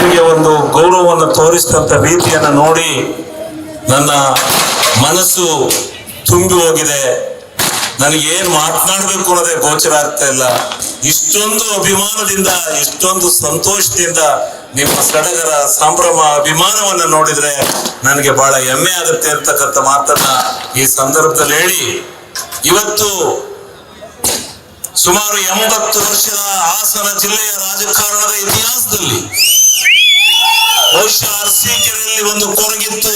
ನಿಮಗೆ ಒಂದು ಗೌರವವನ್ನು ತೋರಿಸಿದಂತ ರೀತಿಯನ್ನು ನೋಡಿ ನನ್ನ ಮನಸ್ಸು ತುಂಬಿ ಹೋಗಿದೆ. ನನಗೆ ಏನ್ ಮಾತನಾಡಬೇಕು ಅನ್ನೋದೇ ಗೋಚರ ಆಗ್ತಾ ಇಲ್ಲ. ಇಷ್ಟೊಂದು ಅಭಿಮಾನದಿಂದ, ಇಷ್ಟೊಂದು ಸಂತೋಷದಿಂದ ನಿಮ್ಮ ಸಡಗರ ಸಂಭ್ರಮ ಅಭಿಮಾನವನ್ನ ನೋಡಿದ್ರೆ ನನಗೆ ಬಹಳ ಹೆಮ್ಮೆ ಆಗುತ್ತೆ ಅಂತಕ್ಕಂಥ ಮಾತನ್ನ ಈ ಸಂದರ್ಭದಲ್ಲಿ ಹೇಳಿ, ಇವತ್ತು ಸುಮಾರು 80 ವರ್ಷದ ಹಾಸನ ಜಿಲ್ಲೆಯ ರಾಜಕಾರಣದ ಇತಿಹಾಸದಲ್ಲಿ ಬಹುಶಃ ಅರಸೀಕೆರೆಯಲ್ಲಿ ಒಂದು ಕೊರಗಿತ್ತು.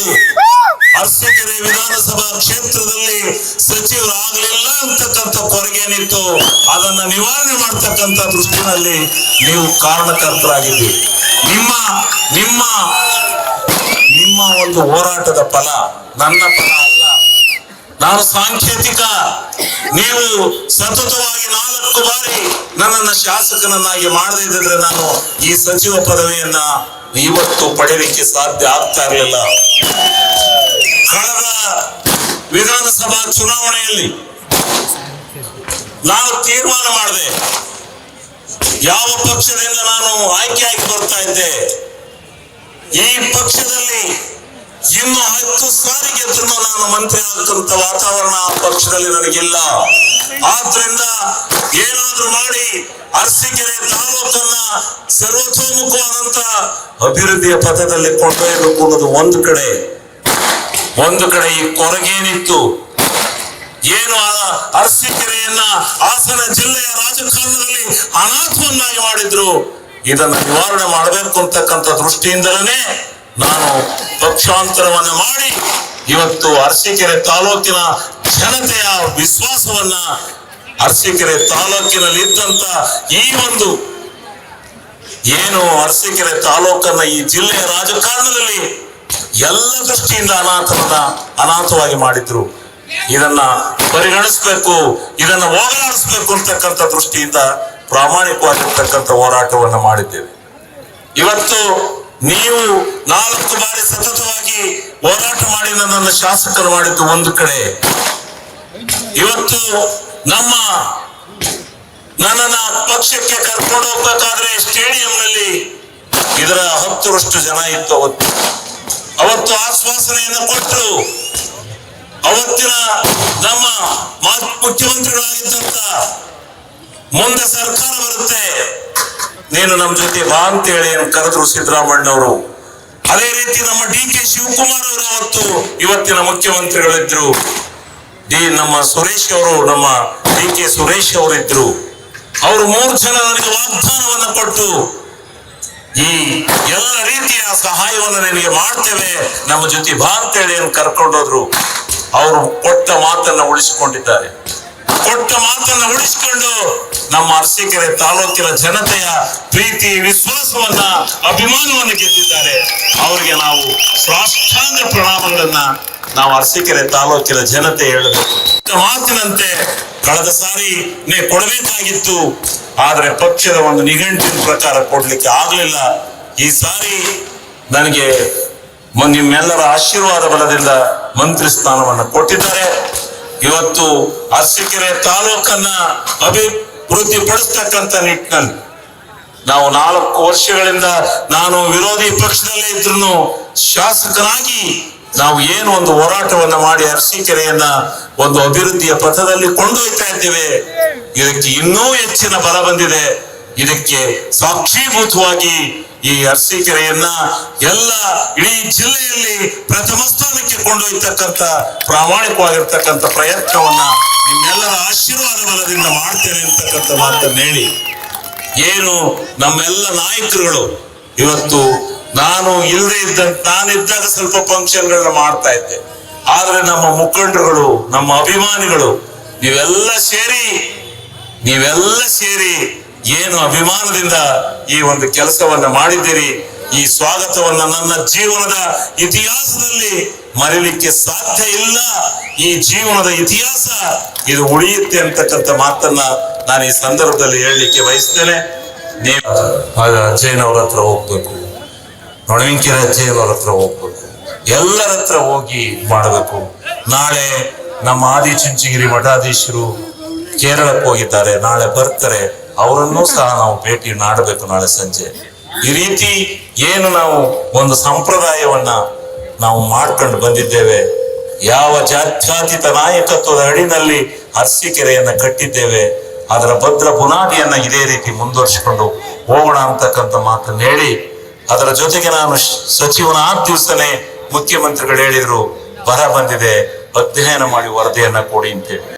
ಅರಸೀಕೆರೆ ವಿಧಾನಸಭಾ ಕ್ಷೇತ್ರದಲ್ಲಿ ಸಚಿವರಾಗಲಿಲ್ಲ ಅಂತಕ್ಕಂಥ ಕೊರಗೇನಿತ್ತು, ಅದನ್ನ ನಿವಾರಣೆ ಮಾಡ್ತಕ್ಕಂಥ ದೃಷ್ಟಿನಲ್ಲಿ ನೀವು ಕಾರಣಕರ್ತರಾಗಿದ್ದೀರಿ. ನಿಮ್ಮ ನಿಮ್ಮ ನಿಮ್ಮ ಒಂದು ಹೋರಾಟದ ಫಲ ನನ್ನ ಫಲ ಅಲ್ಲ. ನಾನು ಸಾಂಕೇತಿಕ. ನೀವು ಸತತವಾಗಿ 4 ಬಾರಿ ನನ್ನನ್ನು ಶಾಸಕನನ್ನಾಗಿ ಮಾಡದೇ ಇದ್ದರೆ ನಾನು ಈ ಸಚಿವ ಪದವಿಯನ್ನ ಇವತ್ತು ಪಡೆಯಲಿಕ್ಕೆ ಸಾಧ್ಯ ಆಗ್ತಾ ಇರಲಿಲ್ಲ. ಕಳೆದ ವಿಧಾನಸಭಾ ಚುನಾವಣೆಯಲ್ಲಿ ನಾನು ತೀರ್ಮಾನ ಮಾಡಿದೆ, ಯಾವ ಪಕ್ಷದಿಂದ ನಾನು ಆಯ್ಕೆಯಾಗಿ ಬರ್ತಾ ಇದ್ದೆ, ಈ ಪಕ್ಷದಲ್ಲಿ ಇನ್ನು 10 ಸಾರಿ ಗೆದ್ರು ನಾನು ಮಂತ್ರಿ ಆಗತಕ್ಕಂಥ ವಾತಾವರಣ ಆ ಪಕ್ಷದಲ್ಲಿ ನನಗಿಲ್ಲ. ಆದ್ರಿಂದ ಏನಾದ್ರೂ ಮಾಡಿ ಅರಸೀಕೆರೆ ತಾಲೂಕನ್ನ ಸರ್ವತೋಮುಖವಾದಂತ ಅಭಿವೃದ್ಧಿಯ ಪಥದಲ್ಲಿ ಕೊಂಡೊಯ್ಯಬೇಕು ಅನ್ನೋದು ಒಂದು ಕಡೆ ಈ ಕೊರಗೇನಿತ್ತು, ಏನು ಅರಸೀಕೆರೆಯನ್ನ ಹಾಸನ ಜಿಲ್ಲೆಯ ರಾಜಕಾರಣದಲ್ಲಿ ಅನಾಥವನ್ನಾಗಿ ಮಾಡಿದ್ರು, ಇದನ್ನ ನಿವಾರಣೆ ಮಾಡಬೇಕು ಅಂತಕ್ಕಂಥ ದೃಷ್ಟಿಯಿಂದಲೇ ನಾನು ಪಕ್ಷಾಂತರವನ್ನ ಮಾಡಿ ಇವತ್ತು ಅರಸೀಕೆರೆ ತಾಲೂಕಿನ ಜನತೆಯ ವಿಶ್ವಾಸವನ್ನ, ಅರಸೀಕೆರೆ ತಾಲೂಕಿನಲ್ಲಿ ಇದ್ದಂತ ಈ ಒಂದು ಏನು ಅರಸೀಕೆರೆ ತಾಲೂಕನ್ನ ಈ ಜಿಲ್ಲೆಯ ರಾಜಕಾರಣದಲ್ಲಿ ಎಲ್ಲ ದೃಷ್ಟಿಯಿಂದ ಅನಾಥವಾಗಿ ಮಾಡಿದ್ರು, ಇದನ್ನ ಪರಿಗಣಿಸ್ಬೇಕು, ಇದನ್ನ ಹೋಗಲಾಡಿಸ್ಬೇಕು ಅಂತಕ್ಕಂಥ ದೃಷ್ಟಿಯಿಂದ ಪ್ರಾಮಾಣಿಕವಾಗಿರ್ತಕ್ಕಂಥ ಹೋರಾಟವನ್ನು ಮಾಡಿದ್ದೇವೆ. ಇವತ್ತು ನೀವು 4 ಬಾರಿ ಸತತವಾಗಿ ಹೋರಾಟ ಮಾಡಿ ನನ್ನನ್ನು ಶಾಸಕರು ಮಾಡಿದ್ದು ಒಂದು ಕಡೆ, ಇವತ್ತು ನನ್ನನ್ನ ಪಕ್ಷಕ್ಕೆ ಕರ್ಕೊಂಡು ಹೋಗ್ಬೇಕಾದ್ರೆ ಸ್ಟೇಡಿಯಂನಲ್ಲಿ ಇದರ 10ರಷ್ಟು ಜನ ಇತ್ತು. ಅವತ್ತು ಆಶ್ವಾಸನೆಯನ್ನು ಕೊಟ್ಟು ಅವತ್ತಿನ ನಮ್ಮ ಮುಖ್ಯಮಂತ್ರಿಗಳಾಗಿದ್ದಂತ ಮುಂದೆ ಸರ್ಕಾರ ಬರುತ್ತೆ, ನೀನು ನಮ್ಮ ಜೊತೆ ಬಾ ಅಂತೇಳಿ ಕರೆದ್ರು ಸಿದ್ದರಾಮಣ್ಣವರು. ಅದೇ ರೀತಿ ನಮ್ಮ DK ಶಿವಕುಮಾರ್ ಅವರು ಅವತ್ತು ಇವತ್ತಿನ ಮುಖ್ಯಮಂತ್ರಿಗಳಿದ್ರು. ನಮ್ಮ ಸುರೇಶ್ ಅವರು, ನಮ್ಮ DK ಸುರೇಶ್ ಅವರಿದ್ರು. ಅವರು 3 ಜನ ನನಗೆ ವಾಗ್ದಾನವನ್ನು ಕೊಟ್ಟು ಈ ಎಲ್ಲ ರೀತಿಯ ಸಹಾಯವನ್ನು ನಿನಗೆ ಮಾಡ್ತೇವೆ, ನಮ್ಮ ಜೊತೆ ಬಾ ಅಂತೇಳಿ ಕರ್ಕೊಂಡೋದ್ರು. ಅವರು ಕೊಟ್ಟ ಮಾತನ್ನ ಉಳಿಸಿಕೊಂಡಿದ್ದಾರೆ. ಕೊಟ್ಟ ಮಾತನ್ನ ಉಳಿಸಿಕೊಂಡು ನಮ್ಮ ಅರಸೀಕೆರೆ ತಾಲೂಕಿನ ಜನತೆಯ ಪ್ರೀತಿ, ವಿಶ್ವಾಸವನ್ನ, ಅಭಿಮಾನವನ್ನು ಗೆದ್ದಿದ್ದಾರೆ. ಅವರಿಗೆ ನಾವು ಸಾಷ್ಟಾಂಗ ಪ್ರಣಾಮಗಳನ್ನ ನಾವು ಅರಸೀಕೆರೆ ತಾಲೂಕಿನ ಜನತೆ ಹೇಳಬೇಕು. ಮಾತಿನಂತೆ ಕಳೆದ ಸಾರಿ ಕೊಡಬೇಕಾಗಿತ್ತು, ಆದ್ರೆ ಪಕ್ಷದ ಒಂದು ನಿಘಂಟಿನ ಪ್ರಕಾರ ಕೊಡ್ಲಿಕ್ಕೆ ಆಗ್ಲಿಲ್ಲ. ಈ ಸಾರಿ ನನಗೆ ನಿಮ್ಮೆಲ್ಲರ ಆಶೀರ್ವಾದ ಬಲದಿಂದ ಮಂತ್ರಿ ಸ್ಥಾನವನ್ನು ಕೊಟ್ಟಿದ್ದಾರೆ. ಇವತ್ತು ಅರಸೀಕೆರೆ ತಾಲೂಕನ್ನ ಅಭಿವೃದ್ಧಿ ಪಡಿಸ್ತಕ್ಕಂಥ ನಿಟ್ಟಿನಲ್ಲಿ ನಾವು 4 ವರ್ಷಗಳಿಂದ ನಾನು ವಿರೋಧಿ ಪಕ್ಷದಲ್ಲೇ ಇದ್ರು ಶಾಸಕನಾಗಿ ನಾವು ಏನು ಒಂದು ಹೋರಾಟವನ್ನ ಮಾಡಿ ಅರಸೀಕೆರೆಯನ್ನ ಒಂದು ಅಭಿವೃದ್ಧಿಯ ಪಥದಲ್ಲಿ ಕೊಂಡೊಯ್ತಾ ಇದ್ದೇವೆ. ಇದಕ್ಕೆ ಇನ್ನೂ ಹೆಚ್ಚಿನ ಬಲ ಬಂದಿದೆ. ಇದಕ್ಕೆ ಸಾಕ್ಷೀಭೂತವಾಗಿ ಈ ಅರಸೀಕೆರೆಯನ್ನ ಎಲ್ಲ ಇಡೀ ಜಿಲ್ಲೆಯಲ್ಲಿ ಪ್ರಥಮ ಸ್ಥಾನಕ್ಕೆ ಕೊಂಡೊಯ್ತಕ್ಕಂಥ ಪ್ರಾಮಾಣಿಕವಾಗಿರ್ತಕ್ಕಂಥ ಪ್ರಯತ್ನವನ್ನ ನಿಮ್ಮೆಲ್ಲರ ಆಶೀರ್ವಾದ ಬಲದಿಂದ ಮಾಡ್ತೇನೆ ಅಂತಕ್ಕಂಥ ಮಾತನ್ನು ಹೇಳಿ, ಏನು ನಮ್ಮೆಲ್ಲ ನಾಯಕರುಗಳು ಇವತ್ತು ನಾನಿದ್ದಾಗ ಸ್ವಲ್ಪ ಫಂಕ್ಷನ್ಗಳನ್ನ ಮಾಡ್ತಾ ಇದ್ದೆ, ಆದ್ರೆ ನಮ್ಮ ಮುಖಂಡರುಗಳು, ನಮ್ಮ ಅಭಿಮಾನಿಗಳು ನೀವೆಲ್ಲ ಸೇರಿ ಏನು ಅಭಿಮಾನದಿಂದ ಈ ಒಂದು ಕೆಲಸವನ್ನ ಮಾಡಿದ್ದೀರಿ. ಈ ಸ್ವಾಗತವನ್ನ ನನ್ನ ಜೀವನದ ಇತಿಹಾಸದಲ್ಲಿ ಮರೀಲಿಕ್ಕೆ ಸಾಧ್ಯ ಇಲ್ಲ. ಈ ಜೀವನದ ಇತಿಹಾಸ ಇದು ಉಳಿಯುತ್ತೆ ಅಂತಕ್ಕಂಥ ಮಾತನ್ನ ನಾನು ಈ ಸಂದರ್ಭದಲ್ಲಿ ಹೇಳಲಿಕ್ಕೆ ಬಯಸ್ತೇನೆ. ನೀವು ಅಜ್ಜಯ್ಯನವ್ರ ಹತ್ರ ಹೋಗ್ಬೇಕು, ನೊಣವಿಂಕೆರೆ ಅಜ್ಜಯ್ಯನವ್ರ ಹತ್ರ ಹೋಗ್ಬೇಕು, ಎಲ್ಲರ ಹತ್ರ ಹೋಗಿ ಮಾಡಬೇಕು. ನಾಳೆ ನಮ್ಮ ಆದಿಚುಂಚನಗಿರಿ ಮಠಾಧೀಶರು ಕೇರಳಕ್ಕೆ ಹೋಗಿದ್ದಾರೆ, ನಾಳೆ ಬರ್ತಾರೆ. ಅವರನ್ನೂ ಸಹ ನಾವು ಭೇಟಿ ಮಾಡಬೇಕು ನಾಳೆ ಸಂಜೆ. ಈ ರೀತಿ ಏನು ನಾವು ಒಂದು ಸಂಪ್ರದಾಯವನ್ನ ನಾವು ಮಾಡ್ಕೊಂಡು ಬಂದಿದ್ದೇವೆ, ಯಾವ ಜಾತ್ಯತೀತ ನಾಯಕತ್ವದ ಅಡಿನಲ್ಲಿ ಅರಸೀಕೆರೆಯನ್ನ ಕಟ್ಟಿದ್ದೇವೆ, ಅದರ ಭದ್ರ ಬುನಾದಿಯನ್ನ ಇದೇ ರೀತಿ ಮುಂದುವರಿಸಿಕೊಂಡು ಹೋಗೋಣ ಅಂತಕ್ಕಂಥ ಮಾತನ್ನು ಹೇಳಿ, ಅದರ ಜೊತೆಗೆ ನಾನು ಸಚಿವನ ಆ ದಿವಸನೇ ಮುಖ್ಯಮಂತ್ರಿಗಳು ಹೇಳಿದ್ರು, ಬರ ಬಂದಿದೆ, ಅಧ್ಯಯನ ಮಾಡಿ ವರದಿಯನ್ನ ಕೊಡಿ ಅಂತೇಳಿ.